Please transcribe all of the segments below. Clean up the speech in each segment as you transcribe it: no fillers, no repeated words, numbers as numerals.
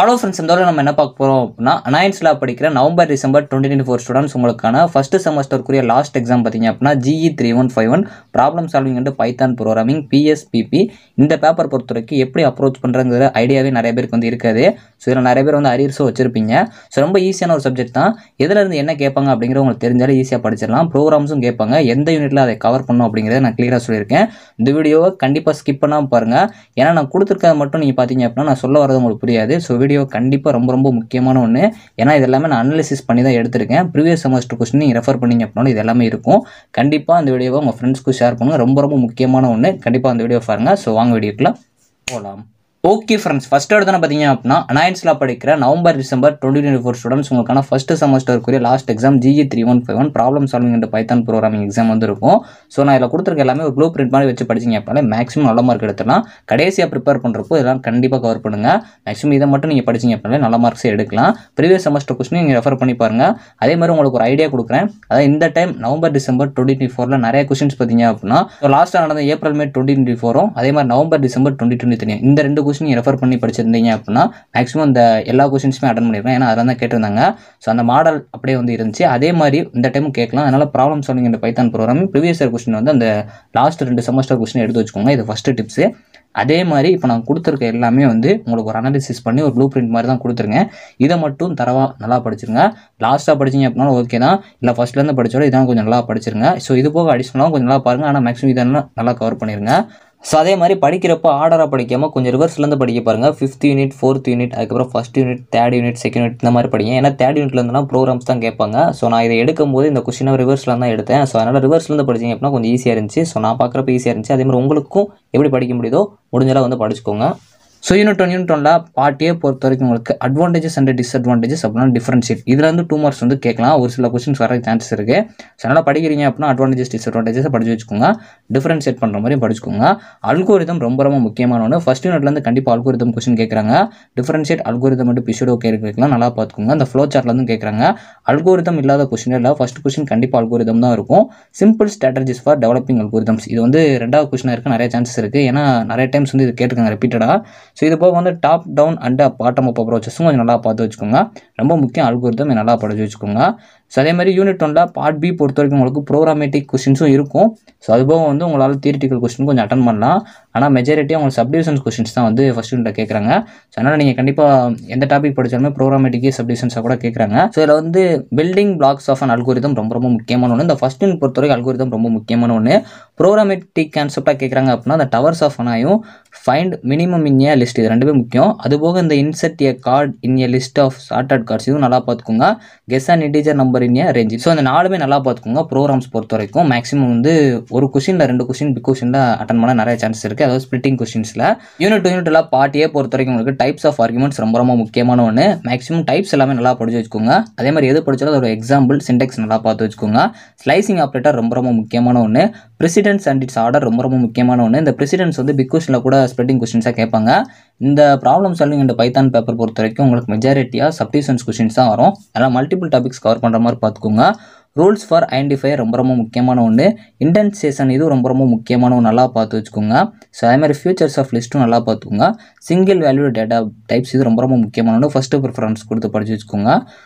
Hello friends, இந்த நம்ம என்ன பார்க்க போகிறோம் அப்படின்னா, அனாயன்ஸில் படிக்கிற நவம்பர் டிசம்பர் 2024 ஸ்டூடெண்ட்ஸ் உங்களுக்கான ஃபஸ்ட்டு செமஸ்டருக்குரிய லாஸ்ட் எக்ஸாம் பார்த்தீங்க அப்படின்னா GE 3151 problem solving and Python programming PSPP. இந்த பேப்பர் பொறுத்த வரைக்கும் எப்படி அப்ரோச் பண்ணுறங்கிற ஐடியாவே நிறைய பேருக்கு வந்து இருக்காது. ஸோ இதில் நிறைய பேர் வந்து அரியர்ஸும் வச்சிருப்பீங்க. ஸோ ரொம்ப ஈஸியான ஒரு சப்ஜெக்ட் தான். எதுலேருந்து என்ன கேட்பாங்க அப்படிங்கிற உங்களுக்கு தெரிஞ்சாலே ஈஸியாக படிச்சிடலாம். ப்ரோக்ராம்ஸும் கேட்பாங்க, எந்த யூனிட்டில் அதை கவர் பண்ணணும் அப்படிங்கிறத நான் கிளியராக சொல்லியிருக்கேன். இந்த வீடியோவை கண்டிப்பாக ஸ்கிப் பண்ணாமல் பாருங்கள். ஏன்னா நான் கொடுத்துருக்கத மட்டும் நீங்கள் பார்த்தீங்க அப்படின்னா நான் சொல்ல வரது உங்களுக்கு புரியாது. ஸோ வீடியோ கண்டிப்பாக ரொம்ப ரொம்ப முக்கியமான ஒன்று. ஏன்னா இது எல்லாமே நான் அனலிசிஸ் பண்ணி தான் எடுத்திருக்கேன். ப்ரீவியஸ் செமஸ்டர் கொஸ்டின் நீங்கள் ரெஃபர் பண்ணிங்க அப்படின்னா இது எல்லாமே இருக்கும். கண்டிப்பாக அந்த வீடியோவை உங்கள் ஃப்ரெண்ட்ஸ்க்கு ஷேர் பண்ணுங்கள். ரொம்ப ரொம்ப முக்கியமான ஒன்று. கண்டிப்பாக அந்த வீடியோ பாருங்கள். ஸோ வாங்க வீடியோக்குள்ள போகலாம். ஓகே ஃப்ரெண்ட்ஸ், ஃபஸ்ட் எடுத்து பார்த்தீங்க அப்படின்னா அனாயன்ஸில் படிக்கிற நவம்பர் டிசம்பர் 2024 ஸ்டூடெண்ட்ஸ் உங்களுக்கான ஃபஸ்ட்டு செமஸ்டருக்குரிய last exam GE 3151 problem solving and Python programming exam வந்து இருக்கும். ஸோ நான் இதில் கொடுத்துருக்க எல்லாமே ஒரு ப்ளூ பிரிண்ட் மாதிரி வச்சு படிச்சிங்க அப்படின்னா மேக்ஸிமம் நல்ல மார்க் எடுத்துலாம். கடைசியாக ப்ரிப்பேர் பண்ணுறப்போ இதெல்லாம் கண்டிப்பாக கவர் பண்ணுங்கள். மேக்ஸிமம் இதை மட்டும் நீங்கள் படிச்சிங்க அப்படின்னா நல்ல மார்க்ஸே எடுக்கலாம். ப்ரீவியஸ் செமஸ்டர் கொஸ்டின் நீங்கள் ரெஃபர் பண்ணி பாருங்கள். அதே மாதிரி உங்களுக்கு ஒரு ஐடியா கொடுக்குறேன். அதாவது இந்த டைம் நவம்பர் டிசம்பர் 2024 நிறைய கொஸ்டின்ஸ் பார்த்தீங்க அப்படின்னா லாஸ்ட்டாக நடந்த ஏப்ரல் மே 2024 அதே மாதிரி நவம்பர் டிசம்பர் 2023 இந்த ரெண்டு கொஸ்டின் ரெஃபர் பண்ணி படிச்சிருந்தீங்க அப்படின்னா மேக்ஸிமம் இந்த எல்லா கொஸ்டின்ஸுமே அட்டன் பண்ணிருக்கேன். ஏன்னா அதெல்லாம் தான் கேட்டிருந்தாங்க. ஸோ அந்த மாடல் அப்படியே வந்து இருந்துச்சு. அதே மாதிரி இந்த டைம் கேட்கலாம். அதனால ப்ராப்ளம் சால்விங் இந்த Python programming previous year question வந்து அந்த லாஸ்ட் 2 செமஸ்டர் கொஸ்டின் எடுத்து வச்சுக்கோங்க. இது ஃபஸ்ட்டு டிப்ஸு. அதே மாதிரி இப்போ நான் கொடுத்துருக்க எல்லாமே வந்து உங்களுக்கு ஒரு அனாலிசிஸ் பண்ணி ஒரு ப்ளூ பிரிண்ட் மாதிரி தான் கொடுத்துருங்க. இதை மட்டும் தரவா நல்லா படிச்சிருங்க. லாஸ்ட்டாக படிச்சிங்க அப்படின்னா ஓகே தான். இல்லை ஃபஸ்ட்லேருந்து படித்தோட இதான் கொஞ்சம் நல்லா படிச்சிருங்க. ஸோ இது போக அடிஷ்னலாக கொஞ்சம் நல்லா பாருங்கள். ஆனால் மேக்ஸிமம் இதெல்லாம் நல்லா கவர் பண்ணிடுங்க. ஸோ அதே மாதிரி படிக்கிறப்போ ஆர்டராக படிக்காமல் கொஞ்சம் ரிவர்ஸ்லேருந்து படிக்க பாருங்கள். 5th யூனிட் 4th யூனிட் அதுக்கப்புறம் 1st unit 3rd unit 2nd unit இந்த மாதிரி படிங்க. ஏன்னா 3rd யூனிட்லேருந்துலாம் ப்ரோக்ராம்ஸ் தான் கேட்பாங்க. ஸோ நான் இதை எடுக்கும்போது இந்த கொஸ்டினை ரிவர்ஸில் தான் எடுத்தேன். ஸோ அதனால் ரிவர்ஸ்லேருந்து படிச்சிங்க அப்படின்னா கொஞ்சம் ஈஸியாக இருந்துச்சு. ஸோ நான் பார்க்குறப்ப ஈஸியாக இருந்துச்சு. அதே மாதிரி உங்களுக்கும் எப்படி படிக்க முடியுதோ முடிஞ்சளவு வந்து படிச்சுக்கோங்க. ஸோ யூனிட் 1 பார்ட் ஏ பொறுத்த வரைக்கும் உங்களுக்கு அட்வான்டேஜஸ் அண்ட் டிஸ்அட்வான்டேஜஸ் அப்படின்னா டிஃபரன்ஷியேட் இதில் வந்து 2 மார்க்ஸ் வந்து கேட்கலாம். ஒரு சில கொஸ்டின்ஸ் வர சான்சஸ் இருக்குது. ஸோ அதனால் படிக்கிறீங்க அப்படின்னா அட்வான்டேஜஸ் டிஸ்அட்வான்டேஜஸை படிச்சு வச்சுக்கோங்க. டிஃபரன்ஷியேட் பண்ணுற மாதிரி படிச்சுக்கோங்க. அல்கோரிதம் ரொம்ப ரொம்ப முக்கியமான ஒன்று. ஃபஸ்ட் யூனிட்லேருந்து கண்டிப்பாக அல்கோரிதம் கொஸ்டின் கேட்குறாங்க. டிஃபரன்ஷியேட் அல்கோரிதம் மட்டும் பிஷோடோ கேட்கலாம். நல்லா பார்த்துக்கோங்க. அந்த ஃப்ளோ சார்ட்லேருந்து கேட்குறாங்க. அல்கோரிதம் இல்லாத கொஸ்டின் இல்லை. ஃபஸ்ட் கொஸ்டின் கண்டிப்பாக அல்கோரிதம் தான் இருக்கும். Simple strategies for developing algorithms இது வந்து 2வது கொஸ்டினாக இருக்க நிறைய சான்சஸ் இருக்குது. ஏன்னா நிறைய டைம்ஸ் வந்து இது கேட்டிருக்காங்க ரிப்பீட்டடாக. ஸோ இது போக வந்து top down and bottom up அப்ரோச்சஸும் கொஞ்சம் நல்லா பார்த்து வச்சுக்கோங்க. ரொம்ப முக்கியம் அல்கோரிதம் நல்லா படிச்சு வச்சுக்கோங்க. ஸோ அதே மாதிரி யூனிட் 1 பார்ட் பி பொறுத்த வரைக்கும் உங்களுக்கு ப்ரோக்ராமேட்டிக் கொஸ்டின்ஸும் இருக்கும். ஸோ அதுபோக வந்து உங்களால் தியரிட்டிக்கல் கொஸ்டின் கொஞ்சம் அட்டன் பண்ணலாம். ஆனால் மெஜாரிட்டியாக உங்களுக்கு சப்டிவிஷன்ஸ் கொஸ்டின்ஸ் தான் வந்து ஃபஸ்ட் யூனிட்டில் கேட்குறாங்க. ஸோ அதனால் நீங்கள் கண்டிப்பாக எந்த டாபிக் படித்தாலுமே ப்ரோக்ராமேட்டிக்கே சப்டிவிஷன்ஸாக கூட கேட்குறாங்க. ஸோ இதில் வந்து building blocks of an algorithm ரொம்ப ரொம்ப முக்கியமான ஒன்று. இந்த ஃபஸ்ட் யூனிட் பொறுத்த வரைக்கும் அல்கோரிதம் ரொம்ப முக்கியமான ஒன்று. ப்ரோக்ராமேட்டிக் கான்செப்டாக கேட்குறாங்க அப்படின்னா அந்த டவர்ஸ் ஆஃப் அனாயும் find minimum in a list இது ரெண்டுமே முக்கியம். அதுபோக இந்த insert a card in a list of sorted cards இதுவும் நல்லா பார்த்துக்கோங்க. Guess and integer number in a range. So அந்த 4மே நல்லா பார்த்துக்கோங்க. ப்ரோக்ராம்ஸ் பொறுத்த வரைக்கும் மேக்ஸிமம் வந்து ஒரு கொஸ்டினில் 2 கொஸ்டின் பிக் கொஸ்டினில் அட்டன் பண்ண நிறைய சான்சஸ் இருக்குது. அதாவது ஸ்பிளிட்டிங் கொஸ்டின்ஸில் யூனிட் 2 பார்ட் ஏ பொறுத்த வரைக்கும் உங்களுக்கு டைப்ஸ் ஆஃப் ஆர்குமெண்ட்ஸ் ரொம்ப ரொம்ப முக்கியமான ஒன்று. மேக்ஸிமம் டைப்ஸ் எல்லாமே நல்லா படிச்சு வச்சுக்கோங்க. அதே மாதிரி எது படித்தாலும் அதோட எக்ஸாம்பிள் சின்டெக்ஸ் நல்லா பார்த்து வச்சுக்கோங்க. ஸ்லைசிங் ஆப்ரேட்டர் ரொம்ப ரொம்ப முக்கியமான ஒன்று. ப்ரெசிடென்ஸ் அண்ட் இட்ஸ் ஆர்டர் ரொம்ப ரொம்ப முக்கியமான ஒன்று. இந்த ப்ரெசிடென்ஸ் வந்து பிக் கொஸ்டினில் கூட ஸ்பிளிட்டிங் கொஸ்டின்ஸாக கேட்பாங்க. இந்த problem solving and Python paper பொறுத்த வரைக்கும் உங்களுக்கு மெஜாரிட்டியாக சப்டிவிஷன்ஸ் கொஸ்டின்ஸ் தான் வரும். அதனால் மல்டிபிள் டாபிக்ஸ் கவர் பண்ணுற மாதிரி பார்த்துக்கோங்க. ரூல்ஸ் ஃபார் ஐடென்டிஃபையர் ரொம்ப ரொம்ப முக்கியமான ஒன்று. இன்டென்சேஷன் இதுவும் ரொம்ப ரொம்ப முக்கியமான ஒன்று. நல்லா பார்த்து வச்சுக்கோங்க. ஸோ அதே மாதிரி ஃபியூச்சர்ஸ் ஆஃப் லிஸ்ட்டும் நல்லா பார்த்துக்கோங்க. சிங்கிள் வேல்யூ டேட்டா டைப்ஸ் இது ரொம்ப ரொம்ப முக்கியமான ஒன்று. ஃபஸ்ட்டு ப்ரிஃபரன்ஸ் கொடுத்து படித்து வச்சுக்கோங்க.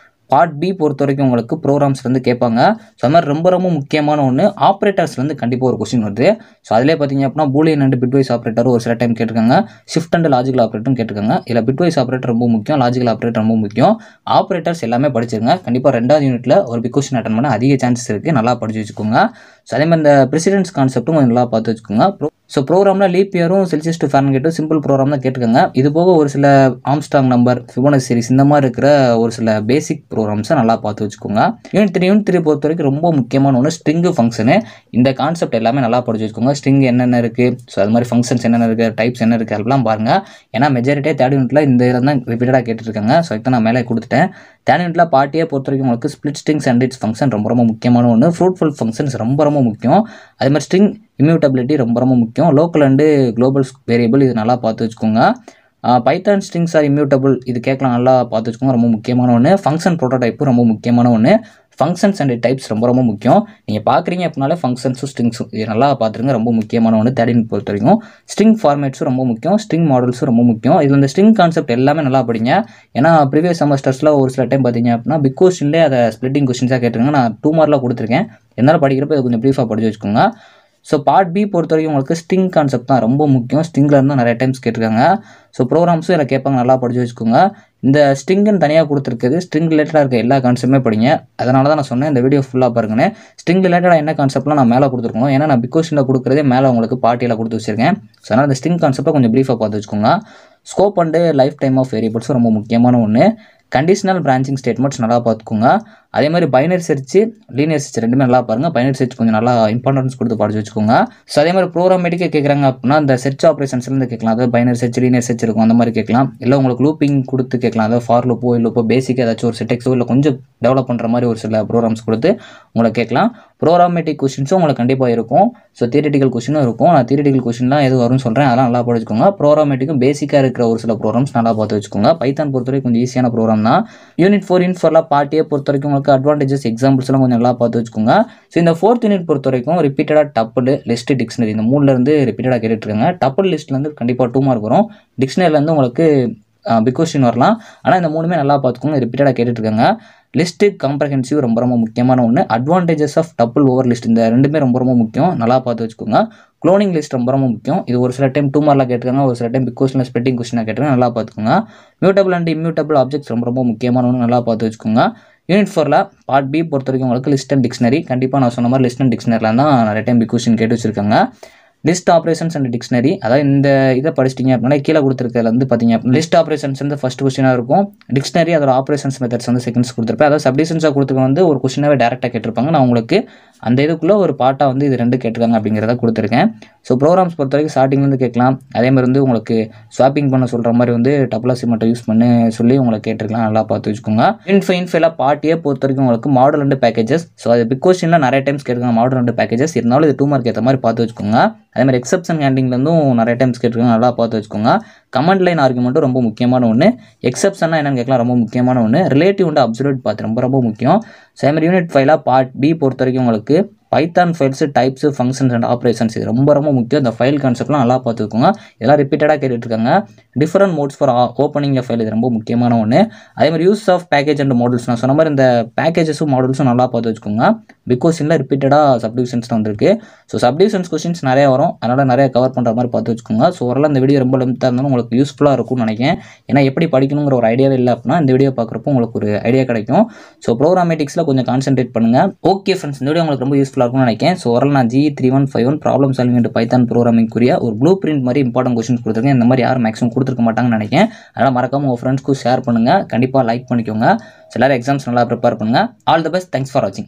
பார்ட் பி பொறுத்த வரைக்கும் உங்களுக்கு ப்ரோக்ராம்ஸ்லேருந்து கேட்பாங்க. ஸோ அது மாதிரி ரொம்ப ரொம்ப முக்கியமான ஒன்று. ஆப்ரேட்டர்ஸ்லேருந்து கண்டிப்பாக ஒரு கொஸ்டின் வருது. ஸோ அதிலே பார்த்தீங்க அப்படின்னா பூலியன் அண்ட் பிட்வைஸ் ஆப்ரேட்டர் ஒரு சில டைம் கேட்டிருக்காங்க. ஷிஃப்ட் அண்ட் லாஜிக்கல் ஆப்ரேட்டரும் கேட்டிருக்காங்க. இல்லை பிட்வைஸ் ஆப்ரேட்டர் ரொம்ப முக்கியம், லாஜிக்கல் ஆப்ரேட்டர் ரொம்ப முக்கியம். ஆப்ரேட்டர்ஸ் எல்லாமே படிச்சிருங்க. கண்டிப்பாக 2வது யூனிட்டில் ஒரு பிக் கொஸ்டின் அட்டன் பண்ண அதிக சான்சஸ் இருக்குது. நல்லா படிச்சு வச்சுக்கோங்க. ஸோ அதே மாதிரி இந்த பிரசிடென்ஸ் கான்செப்ட்டும் கொஞ்சம் நல்லா பார்த்து வச்சுக்கோங்க. ஸோ ப்ரோக்ராமில் லீப் இயரும் செல்சியஸ் டு ஃபாரன்ஹீட்டும் சிம்பிள் ப்ரோக்ராம் தான் கேட்டிருக்காங்க. இது போக ஒரு சில ஆம்ஸ்ட்ராங் நம்பர் ஃபிபோனச்சி சீரிஸ் இந்த மாதிரி இருக்கிற ஒரு சில பேசிக் ப்ரோக்ராம்ஸை நல்லா பார்த்து வச்சுக்கோங்க. யூனிட் 3 பொறுத்த வரைக்கும் ரொம்ப முக்கியமான ஒன்று ஸ்ட்ரிங்கு ஃபங்க்ஷனு. இந்த கான்செப்ட் எல்லாமே நல்லா படிச்சு வச்சுக்கோங்க. ஸ்ட்ரிங் என்னென்ன இருக்குது, ஸோ அது மாதிரி ஃபங்க்ஷன்ஸ் என்னென்ன இருக்குது, டைப்ஸ் என்ன இருக்குது அதெல்லாம் பாருங்கள். ஏன்னா மெஜாரிட்டியாக 3rd யூனிட்டில் இந்த இதில் தான் ரிப்பீட்டடாக கேட்டுருக்காங்க. ஸோ இதை நான் மேலே கொடுத்துட்டேன். 3rd யூனிட்டில் பார்ட் ஏ பொறுத்த வரைக்கும் உங்களுக்கு split strings and it's function ரொம்ப ரொம்ப முக்கியமான ஒன்று. ஃப்ரூட்ஃபுல் ஃபங்க்ஷன்ஸ் ரொம்ப ரொம்ப முக்கியம். அதே மாதிரி ஸ்ட்ரிங் இம்யூட்டபிலிட்டி ரொம்ப ரொம்ப முக்கியம். லோக்கல் அண்டு குளோபல் வேரியபிள் இது நல்லா பார்த்து வச்சுக்கோங்க. பைத்தான் ஸ்ட்ரிங்ஸ் ஆர் இம்யூட்டபிள் இது கேட்கலாம். நல்லா பார்த்து வச்சுக்கோங்க. ரொம்ப முக்கியமான ஒன்று. ஃபங்க்ஷன் ப்ரோட்டோடைப்பு ரொம்ப முக்கியமான ஒன்று. ஃபங்க்ஷன்ஸ் அண்ட் டைப்ஸ் ரொம்ப ரொம்ப முக்கியம். நீங்கள் பார்க்குறீங்க அப்படின்னாலே ஃபங்க்ஷன்ஸும் ஸ்ட்ரிங்ஸும் இது நல்லா பார்த்துருங்க, ரொம்ப முக்கியமான ஒன்று. தேர்ட் யூனிட் பொறுத்த வரைக்கும் ஸ்ட்ரிங் ஃபார்மேட்ஸும் ரொம்ப முக்கியம், ஸ்ட்ரிங் மாடல்ஸும் ரொம்ப முக்கியம். இதில் இந்த ஸ்ட்ரிங் கான்செப்ட் எல்லாமே நல்லா படிங்க. ஏன்னா ப்ரீவியஸ் செமஸ்டர்ஸில் ஒரு சில டைம் பார்த்தீங்க அப்படின்னா பிக் கொஸ்டின்லேயே அதை ஸ்ப்ளிட்டிங் கொஸ்டின்ஸாக கேட்டுருங்க. நான் 2 மார்க்கில் கொடுத்துருக்கேன். என்னால் படிக்கிறப்ப இதை கொஞ்சம் ப்ரீஃபாக படிச்சு வச்சுக்கோங்க. ஸோ பார்ட் பி பொறுத்த வரைக்கும் உங்களுக்கு ஸ்ட்ரிங் கான்செப்ட் தான் ரொம்ப முக்கியம். ஸ்ட்ரிங்கில் இருந்தால் நிறைய டைம்ஸ் கேட்டிருக்காங்க. ஸோ ப்ரோக்ராம்ஸும் இதில் கேட்பாங்க, நல்லா படிச்சு வச்சுக்கோங்க. இந்த ஸ்ட்ரிங்குன்னு தனியாக கொடுத்துருக்குது, ஸ்ட்ரிங் ரிலேட்டடாக இருக்க எல்லா கான்செப்ட்டுமே படிங்க. அதனால தான் நான் சொன்னேன் இந்த வீடியோ ஃபுல்லாக பாருங்கன்னு. ஸ்ட்ரிங் ரிலேட்டடாக என்ன கான்செப்ட்லாம் நான் மேலே கொடுத்துருக்கணும், ஏன்னா நான் பிக் கொஸ்டினில் கொடுக்குறதே மேலே உங்களுக்கு பார்ட்டியில் கொடுத்து வச்சிருக்கேன். ஸோ அதனால் இந்த ஸ்ட்ரிங் கான்செப்ட்டை கொஞ்சம் ப்ரீஃபாக பார்த்து வச்சுக்கோங்க. Scope and lifetime of வேரியபிள்ஸும் ரொம்ப முக்கியமான ஒன்று. கண்டிஷனல் பிரான்ச்சிங் ஸ்டேட்மெண்ட்ஸ் நல்லா பார்த்துக்கோங்க. அதே மாதிரி பைனரி சர்ச், லீனியர் சர்ச் ரெண்டுமே நல்லா பாருங்கள். பைனரி சர்ச் கொஞ்சம் நல்லா இம்பார்ட்டன்ஸ் கொடுத்து படிச்சு வச்சுக்கோங்க. ஸோ அதே மாதிரி ப்ரோக்ராமேட்டிக்காக கேட்குறாங்க அப்படின்னா இந்த சர்ச் ஆப்ரேஷன்ஸ்லேருந்து கேட்கலாம். அதாவது பைனரி சர்ச், லீனியர் சர்ச் இருக்கும், அந்த மாதிரி கேட்கலாம். இல்லை உங்களுக்கு லூப்பிங் கொடுத்து கேட்கலாம். அதாவது ஃபார் லூப்போ இல்லை இப்போ பேசிக்காக ஏதாச்சும் ஒரு செட்டெக்ஸோ இல்லை கொஞ்சம் டெவலப் பண்ணுற மாதிரி ஒரு சில ப்ரோக்ராம்ஸ் கொடுத்து உங்களை கேட்கலாம். ப்ரோக்ராமேட்டிக் கொஸ்டின்ஸும் உங்களுக்கு கண்டிப்பாக இருக்கும். ஸோ தியரிட்டிக்கல் கொஸ்டினும் இருக்கும். நான் தியரிட்டிக்கல் கொஸ்டின்லாம் எது வரும்னு சொல்கிறேன், அதெல்லாம் நல்லா படிச்சுக்கோங்க. ப்ரோக்ராமேட்டிக்கும் பேசிக்காக இருக்கிற ஒரு சில ப்ரோக்ராம்ஸ் நல்லா பார்த்து வச்சுக்கோங்க. பைத்தான் பொறுத்தவரைக்கும் கொஞ்சம் ஈஸியான ப்ரோக்ராம் தான். யூனிட் 4 யூனிட் 4 பார்ட்டியை பொறுத்த வரைக்கும் உங்களுக்கு அட்வான்டேஜஸ் எக்ஸாம்பிள்ஸ்லாம் கொஞ்சம் நல்லா பார்த்து வச்சுக்கோங்க. ஸோ இந்த 4th யூனிட் பொறுத்த வரைக்கும் ரிப்பீட்டடாக டப்புள், லிஸ்ட், டிக்ஷனரி இந்த 3லேருந்து ரிப்பீட்டடாக கேட்டுருக்காங்க. டப்புள் லிஸ்ட்லேருந்து கண்டிப்பாக 2 மார்க் வரும். டிக்ஷனரிலேருந்து உங்களுக்கு பிக் கொஸ்டின் வரலாம். ஆனால் இந்த 3மே நல்லா பார்த்துக்கோங்க, ரிப்பீட்டடாக கேட்டுட்ருக்காங்க. லிஸ்ட்டு காம்ப்ரஹென்சிவ் ரொம்ப ரொம்ப முக்கியமான ஒன்று. Advantages of double over list இந்த ரெண்டுமே ரொம்ப ரொம்ப முக்கியம், நல்லா பார்த்து வச்சுக்கோங்க. க்ளோனிங் லிஸ்ட் ரொம்ப ரொம்ப முக்கியம். இது ஒரு சில டைம் 2 மார்க்கில் கேட்டுருக்காங்க, ஒரு சில டைம் பிக் கொஸ்டினில் ஸ்ப்ளிட்டிங் கொஸ்டினாக கேட்டுருக்காங்க, நல்லா பார்த்துக்கோங்க. மியூட்டபிள் அண்ட் இம்யூட்டபிள் ஆப்ஜெக்ட்ஸ் ரொம்ப ரொம்ப முக்கியமான ஒன்று, நல்லா பார்த்து வச்சுக்கோங்க. யூனிட் 4ல் பார்ட் பி பொறுத்த வரைக்கும் உங்களுக்கு லிஸ்ட் அண்ட் டிக்ஷனரி. கண்டிப்பாக நான் சொன்ன மாதிரி லிஸ்ட் அண்ட் டிக்ஷனரியில் தான் நிறைய டைம் பிக் கொஸ்டின் கேட்டு வச்சிருக்காங்க. லிஸ்ட் ஆப்ரேஷன்ஸ் அண்ட் டிக்ஷனரி, அதாவது இந்த இதை படிச்சிட்டிங்க அப்படின்னா கீழே கொடுத்துருக்கிறதுல வந்து பார்த்தீங்க அப்படின்னா லிஸ்ட் ஆப்ரேஷன்ஸ் வந்து ஃபஸ்ட் கொஸ்டினாக இருக்கும். டிக்ஷனரி அதோட ஆப்ரேஷன்ஸ் மெத்தட்ஸ் வந்து செகண்ட்ஸ் கொடுத்துருப்பேன். அதாவது சப்டிஷன்ஸாக கொடுத்துருக்க வந்து ஒரு கொஸ்டினாவே டேரெக்டாக கேட்டிருப்பாங்க. நான் உங்களுக்கு அந்த இதுக்குள்ளே ஒரு பார்ட்டாக வந்து இது 2 கேட்டிருக்காங்க அப்படிங்கிறத கொடுத்துருக்கேன். ஸோ ப்ரோக்ராம்ஸ் பொறுத்த வரைக்கும் ஸ்டார்டிங்லேருந்து கேட்கலாம். அதேமாதிரி வந்து உங்களுக்கு ஸ்வாப்பிங் பண்ண சொல்கிற மாதிரி வந்து டப்ளாசி மட்டும் யூஸ் பண்ணி சொல்லி உங்களுக்கு கேட்டிருக்கலாம், நல்லா பார்த்து வச்சுக்கோங்க. இன்ஃபைல பார்ட்டியை பொறுத்த வரைக்கும் உங்களுக்கு மாடல் அண்ட் பேக்கேஜஸ். ஸோ அது பிக் கொஸ்டினில் நிறைய டைம்ஸ் கேட்குறாங்க மாடல் அண்ட் பேக்கேஜஸ். இருந்தாலும் இது 2 மார்க் ஏற்ற மாதிரி பார்த்து வச்சுக்கோங்க. அதே மாதிரி எக்ஸப்ஷன் ஹேண்டிங்லேருந்தும் நிறைய டைம்ஸ் கேட்டிருக்காங்க, நல்லா பார்த்து வச்சுக்கோங்க. கமெண்ட் லைன் ஆர்குமெண்ட்டும் ரொம்ப முக்கியமான ஒன்று. எக்ஸப்ஷன்னா என்னன்னு கேட்கலாம், ரொம்ப முக்கியமான ஒன்று. ரிலேட்டிவ் அண்ட் அப்சல்யூட் பார்த்து ரொம்ப ரொம்ப முக்கியம். ஸோ அதே மாதிரி யூனிட் 5ல் பார்ட் பி பொறுத்த வரைக்கும் உங்களுக்கு Python files, types, functions and operations இது ரொம்ப ரொம்ப முக்கியம். இந்த ஃபைல் கான்செப்ட்லாம் நல்லா பார்த்துக்கோங்க. இதெல்லாம் ரிப்பீட்டடாக கேட்டுட்ருக்காங்க. Different modes for opening file இது ரொம்ப முக்கியமான ஒன்று. அதே மாதிரி use of package and models நான் சொன்ன மாதிரி இந்த பேக்கேஜஸும் மாடல்ஸும் நல்லா பார்த்து வச்சுக்கோங்க. பிகாஸ் இல்லை ரிப்பீட்டடாக சப்டிவிஷன்ஸ் தான் வந்திருக்கு. ஸோ சப்டிவிஷன்ஸ் கொஸ்டின்ஸ் நிறையா வரும், அதனால் நிறைய கவர் பண்ணுற மாதிரி பார்த்து வச்சுக்கோங்க. ஸோ ஓரளவு இந்த வீடியோ ரொம்ப லென்த்தாக இருந்தாலும் உங்களுக்கு யூஸ்ஃபுல்லாக இருக்கும்னு நினைக்கிறேன். ஏன்னா எப்படி படிக்கணுங்கிற ஒரு ஐடியாவே இல்லை அப்படின்னா இந்த வீடியோ பார்க்குறப்போ உங்களுக்கு ஒரு ஐடியா கிடைக்கும். ஸோ ப்ரோக்ராமேட்டிக்ஸில் கொஞ்சம் கான்சென்ட்ரேட் பண்ணுங்கள். ஓகே ஃப்ரெண்ட்ஸ், இந்த வீடியோ உங்களுக்கு ரொம்ப யூஸ்ஃபுல்லாக இருக்கும்னு நினைக்கிறேன். ஸோ ஓரளவு நான் GE 3151 problem solving and Python ப்ரோக்ராமிங்குரிய ஒரு ப்ளூ பிரிண்ட் மாதிரி இம்பார்ட்டன்ட் கொஸ்டின்ஸ் கொடுத்துருக்கேன். இந்த மாதிரி யாரும் மேக்ஸிமம் கொடுத்துருக்க மாட்டாங்கன்னு நினைக்கிறேன். அதனால் மறக்காம உங்கள் ஃப்ரெண்ட்ஸ்க்கும் ஷேர் பண்ணுங்கள், கண்டிப்பாக லைக் பண்ணிக்கோங்க. ஸோ எல்லாரும் எக்ஸாம்ஸ் நல்லா ப்ரிப்பேர் பண்ணுங்கள். All the best, thanks for வாட்சிங்.